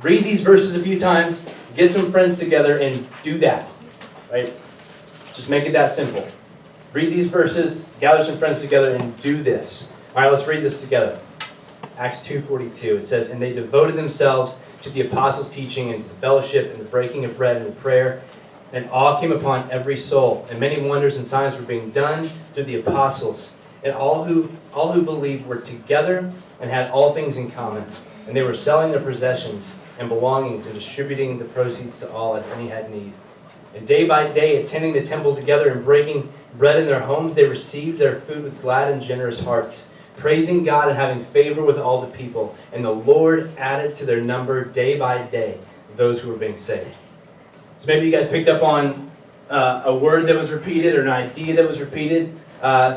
read these verses a few times, get some friends together, and do that. Right? Just make it that simple. Read these verses, gather some friends together, and do this. All right, let's read this together. Acts 2:42. It says, "And they devoted themselves to the apostles' teaching and to the fellowship and the breaking of bread and the prayer. And awe came upon every soul. And many wonders and signs were being done through the apostles. And all who believed were together and had all things in common. And they were selling their possessions and belongings and distributing the proceeds to all as any had need. And day by day, attending the temple together and breaking bread in their homes, they received their food with glad and generous hearts, praising God and having favor with all the people. And the Lord added to their number day by day those who were being saved." So maybe you guys picked up on a word that was repeated or an idea that was repeated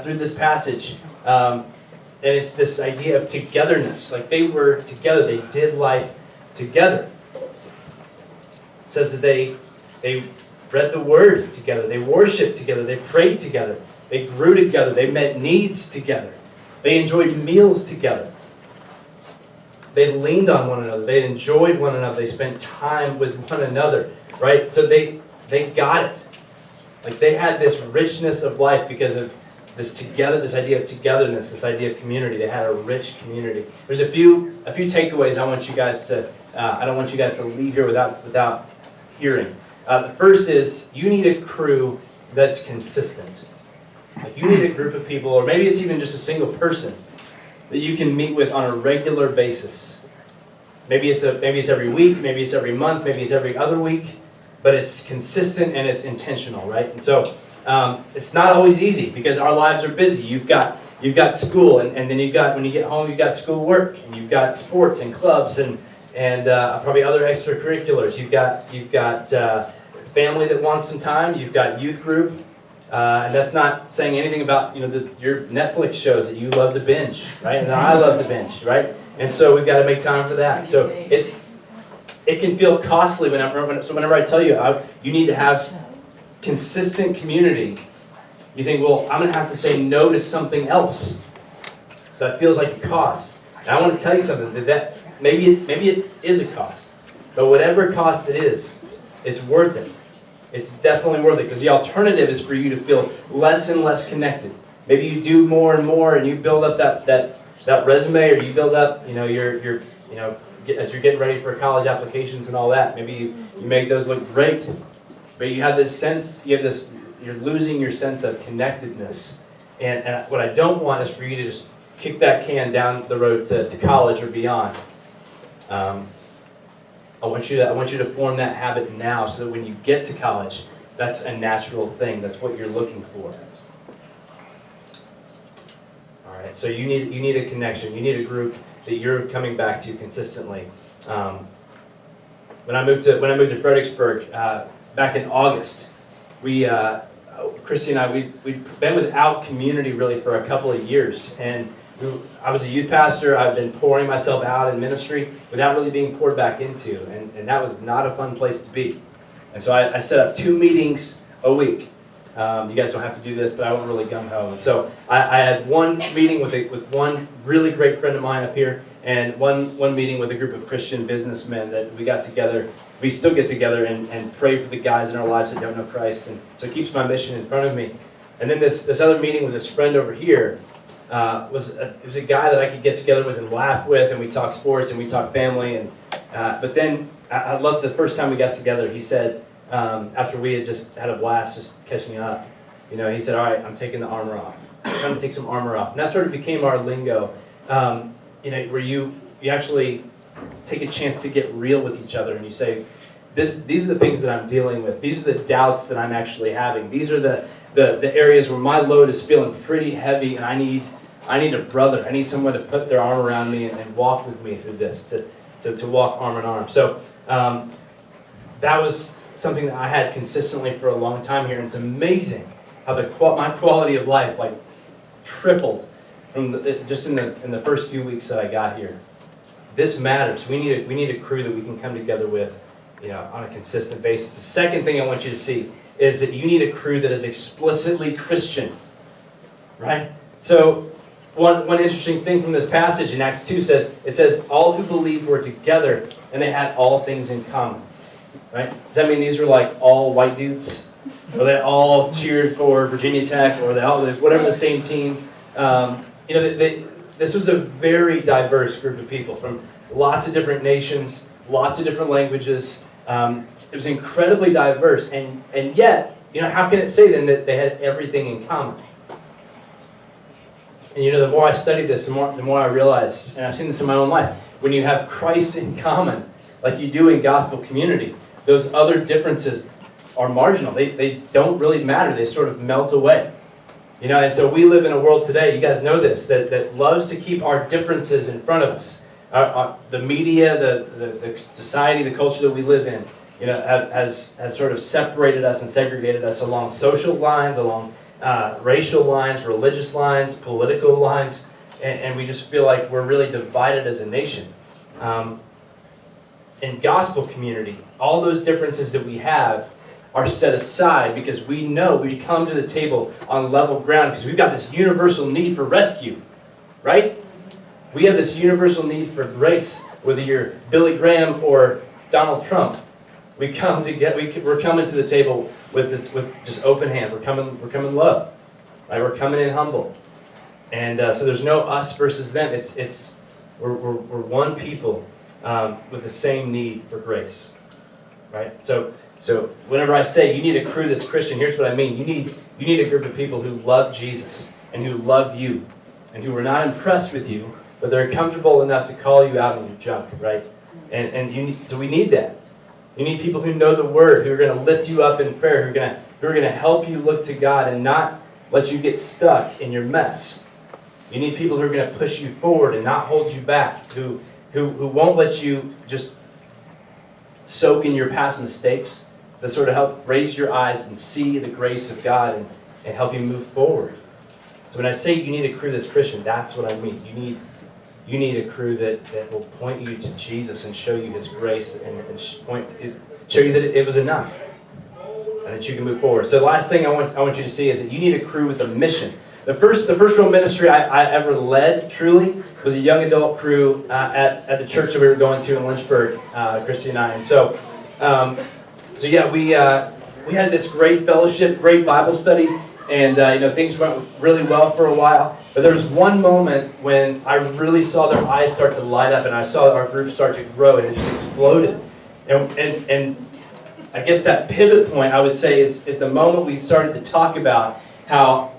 through this passage. And it's this idea of togetherness. Like they were together. They did life together. It says that they read the word together. They worshiped together. They prayed together. They grew together. They met needs together. They enjoyed meals together. They leaned on one another. They enjoyed one another. They spent time with one another. Right? So they got it. Like they had this richness of life because of this idea of togetherness, this idea of community. They had a rich community. There's a few takeaways I want you guys to. I don't want you guys to leave here without hearing. The first is you need a crew that's consistent. Like you need a group of people, or maybe it's even just a single person that you can meet with on a regular basis. Maybe it's every week, maybe it's every month, maybe it's every other week, but it's consistent and it's intentional, right? And so it's not always easy because our lives are busy. You've got school, and then when you get home, you've got school work, and you've got sports and clubs and probably other extracurriculars. You've got family that wants some time. You've got youth group, and that's not saying anything about your Netflix shows that you love to binge, right? And I love to binge, right? And so we've got to make time for that. So it can feel costly whenever I tell you you need to have consistent community. You think, well, I'm going to have to say no to something else. So that feels like a cost. And I want to tell you something that maybe it is a cost, but whatever cost it is, it's worth it. It's definitely worth it because the alternative is for you to feel less and less connected. Maybe you do more and more, and you build up that resume, or you build up your as you're getting ready for college applications and all that. Maybe you make those look great, but you have this sense you're losing your sense of connectedness. And what I don't want is for you to just kick that can down the road to college or beyond. I want you to form that habit now so that when you get to college, that's a natural thing. That's what you're looking for. All right, so you need a connection. You need a group that you're coming back to consistently. When I moved to Fredericksburg back in August, Christy and we'd been without community really for a couple of years, and I was a youth pastor. I've been pouring myself out in ministry without really being poured back into, and that was not a fun place to be. And so I set up 2 meetings a week. You guys don't have to do this, but I won't really gung-ho. And so I had one meeting with one really great friend of mine up here, and one meeting with a group of Christian businessmen that we got together. We still get together and pray for the guys in our lives that don't know Christ, and so it keeps my mission in front of me. And then this other meeting with this friend over here, it was a guy that I could get together with and laugh with, and we talk sports and we talk family. But then I loved the first time we got together. He said, after we had just had a blast just catching up, he said, "All right, I'm taking the armor off. I'm trying to take some armor off." And that sort of became our lingo, where you actually take a chance to get real with each other, and you say, these are the things that I'm dealing with. These are the doubts that I'm actually having. These are the areas where my load is feeling pretty heavy, and I need a brother. I need someone to put their arm around me and walk with me through this, to walk arm in arm. So that was something that I had consistently for a long time here, and it's amazing how my quality of life tripled from just in the first few weeks that I got here. This matters. We need a crew that we can come together with, on a consistent basis. The second thing I want you to see is that you need a crew that is explicitly Christian, right? So one interesting thing from this passage in Acts 2 it says, all who believed were together and they had all things in common. Right? Does that mean these were like all white dudes? Or they all cheered for Virginia Tech, or they all, whatever the same team? This was a very diverse group of people from lots of different nations, lots of different languages. It was incredibly diverse, and yet, how can it say then that they had everything in common? And the more I studied this, the more I realized, and I've seen this in my own life, when you have Christ in common, like you do in gospel community, those other differences are marginal. They don't really matter. They sort of melt away. And so we live in a world today, you guys know this, that loves to keep our differences in front of us. The media, the society, the culture that we live in, has sort of separated us and segregated us along social lines, along racial lines, religious lines, political lines, and we just feel like we're really divided as a nation. In gospel community, all those differences that we have are set aside because we know we come to the table on level ground because we've got this universal need for rescue, right? We have this universal need for grace, whether you're Billy Graham or Donald Trump. We're coming to the table with just open hand. We're coming love, right? We're coming in humble, and so there's no us versus them. We're one people with the same need for grace, right? So whenever I say you need a crew that's Christian, here's what I mean. You need a group of people who love Jesus and who love you and who are not impressed with you, but they're comfortable enough to call you out on your junk, right? So we need that. You need people who know the Word, who are going to lift you up in prayer, who are going to help you look to God and not let you get stuck in your mess. You need people who are going to push you forward and not hold you back, who won't let you just soak in your past mistakes, but sort of help raise your eyes and see the grace of God and help you move forward. So when I say you need a crew that's Christian, that's what I mean. You need a crew that will point you to Jesus and show you His grace and show you that it was enough and that you can move forward. So the last thing I want you to see is that you need a crew with a mission. The first real ministry I ever led, truly, was a young adult crew at the church that we were going to in Lynchburg, Christy and I. And so we had this great fellowship, great Bible study, and things went really well for a while. But there was one moment when I really saw their eyes start to light up, and I saw our group start to grow, and it just exploded. And I guess that pivot point, I would say, is the moment we started to talk about how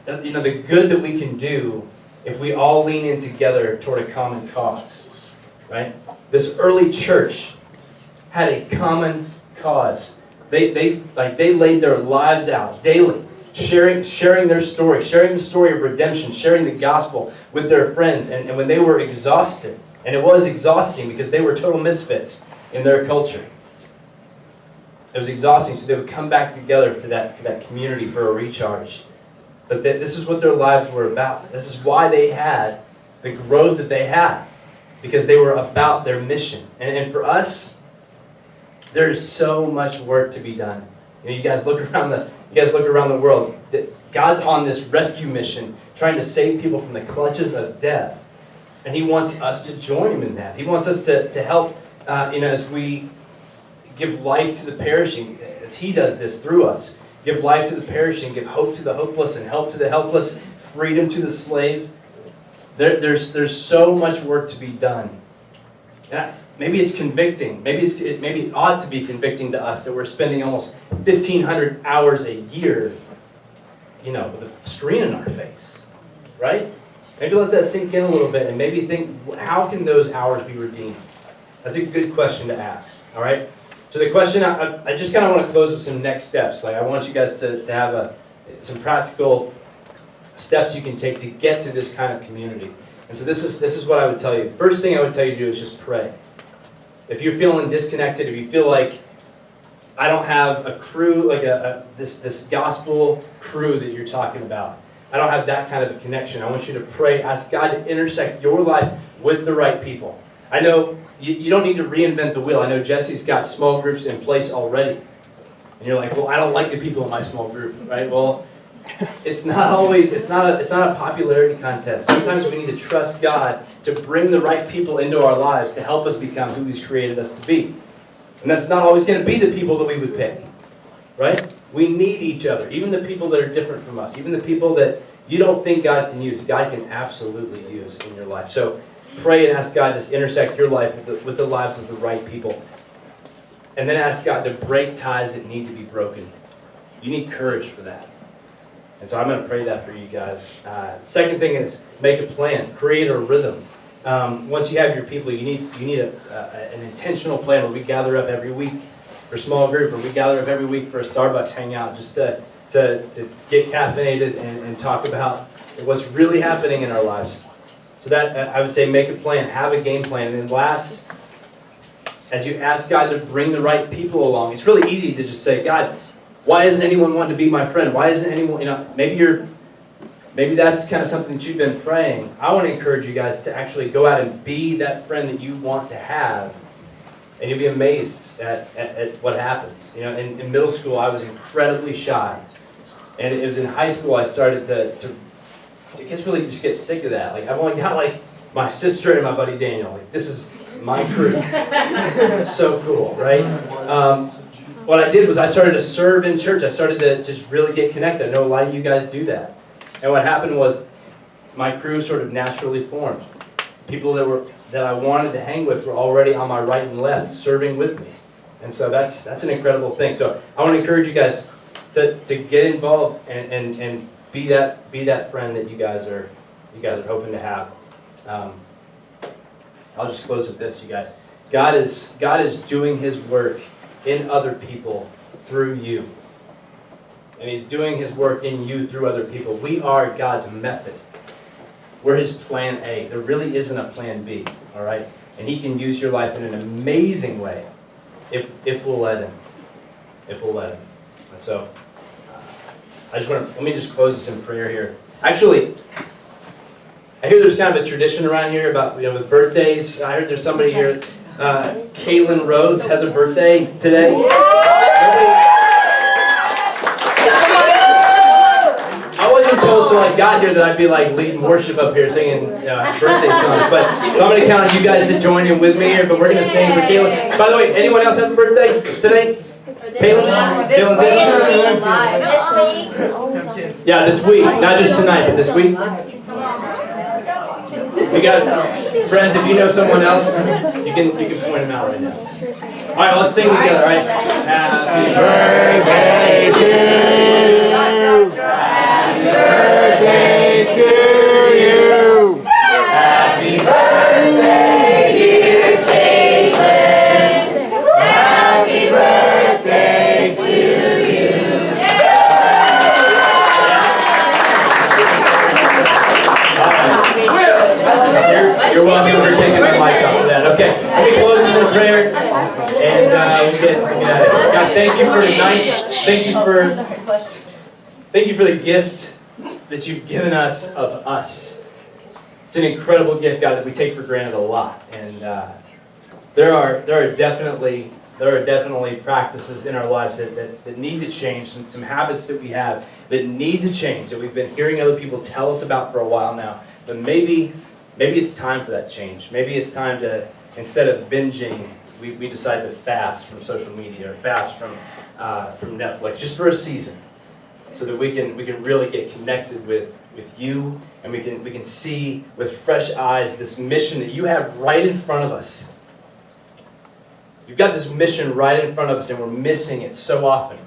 the good that we can do if we all lean in together toward a common cause, right? This early church had a common cause. They laid their lives out daily, sharing their story, sharing the story of redemption, sharing the gospel with their friends. And when they were exhausted, and it was exhausting because they were total misfits in their culture, it was exhausting, so they would come back together to that community for a recharge. But this is what their lives were about. This is why they had the growth that they had, because they were about their mission. And for us, there is so much work to be done. You guys look around the world. God's on this rescue mission, trying to save people from the clutches of death, and He wants us to join Him in that. He wants us to help, as we give life to the perishing, as He does this through us. Give life to the perishing, give hope to the hopeless, and help to the helpless, freedom to the slave. There's so much work to be done. And maybe it's convicting. Maybe it ought to be convicting to us that we're spending almost 1,500 hours a year, with a screen in our face, right? Maybe let that sink in a little bit, and maybe think, how can those hours be redeemed? That's a good question to ask. All right. So the question, I just kind of want to close with some next steps. Like I want you guys to have some practical steps you can take to get to this kind of community. And so this is what I would tell you. First thing I would tell you to do is just pray. If you're feeling disconnected, if you feel like I don't have a crew, like this gospel crew that you're talking about, I don't have that kind of a connection, I want you to pray, ask God to intersect your life with the right people. I know you don't need to reinvent the wheel. I know Jesse's got small groups in place already. And you're like, well, I don't like the people in my small group, right? Well, it's not a popularity contest. Sometimes we need to trust God to bring the right people into our lives to help us become who He's created us to be. And that's not always going to be the people that we would pick, right? We need each other. Even the people that are different from us, even the people that you don't think God can use, God can absolutely use in your life. So pray and ask God to intersect your life with the lives of the right people. And then ask God to break ties that need to be broken. You need courage for that. And so I'm going to pray that for you guys. Second thing is make a plan. Create a rhythm. Once you have your people, you need an intentional plan where we gather up every week for a small group, or we gather up every week for a Starbucks hangout just to get caffeinated and talk about what's really happening in our lives. So that, I would say, make a plan, have a game plan. And then last, as you ask God to bring the right people along, it's really easy to just say, God, why isn't anyone wanting to be my friend? Why isn't anyone, maybe that's kind of something that you've been praying. I want to encourage you guys to actually go out and be that friend that you want to have. And you'll be amazed at what happens. In middle school, I was incredibly shy. And it was in high school I started to really just get sick of that. Like, I've only got like my sister and my buddy Daniel. Like, this is my crew. It's so cool, right? What I did was I started to serve in church. I started to just really get connected. I know a lot of you guys do that. And what happened was my crew sort of naturally formed. People that I wanted to hang with were already on my right and left, serving with me. And so that's an incredible thing. So I want to encourage you guys to get involved and be that friend that you guys are hoping to have. I'll just close with this, you guys. God is doing His work in other people through you. And He's doing His work in you through other people. We are God's method. We're His plan A. There really isn't a plan B, all right? And He can use your life in an amazing way if we'll let Him. If we'll let Him. And so, let me just close this in prayer here. Actually, I hear there's kind of a tradition around here about with birthdays. I heard there's somebody here. Caitlin Rhodes has a birthday today. I wasn't told till I got here that I'd be like leading worship up here singing birthday songs. But so I'm going to count on you guys to join in with me here. But we're going to sing for Caitlin. By the way, anyone else have a birthday today? Caitlin? This week. Yeah, this week. Not just tonight, but this week. We got friends. If you know someone else, you can point them out right now. All right, let's sing together. All right. Happy birthday to you. Happy birthday to you. Happy birthday, dear Caitlin. Happy birthday to you. You're welcome for taking the mic off of that. Okay, let me close this in prayer, and we'll get God, thank you for tonight. Thank you for the gift that you've given us of us. It's an incredible gift, God, that we take for granted a lot. And there are definitely practices in our lives that need to change. Some habits that we have that need to change, that we've been hearing other people tell us about for a while now. But maybe it's time for that change. Maybe it's time to, instead of binging, we decide to fast from social media or fast from Netflix just for a season, so that we can really get connected with you, and we can see with fresh eyes this mission that you have right in front of us. You've got this mission right in front of us, and we're missing it so often.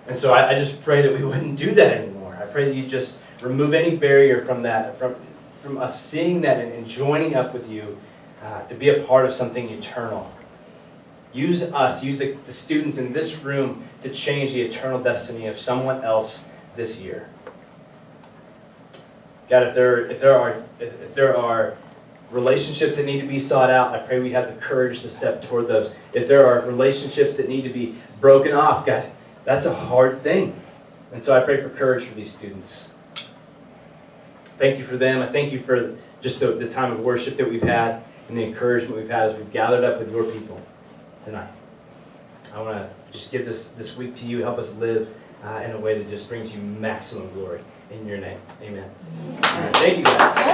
And so I just pray that we wouldn't do that anymore. I pray that you just remove any barrier from that, from us seeing that and joining up with you to be a part of something eternal. Use us, use the students in this room to change the eternal destiny of someone else this year. God, if there are relationships that need to be sought out, I pray we have the courage to step toward those. If there are relationships that need to be broken off, God, that's a hard thing. And so I pray for courage for these students. Thank you for them. I thank you for just the time of worship that we've had and the encouragement we've had as we've gathered up with your people tonight. I want to just give this week to you. Help us live in a way that just brings you maximum glory. In your name, amen. All right, thank you guys.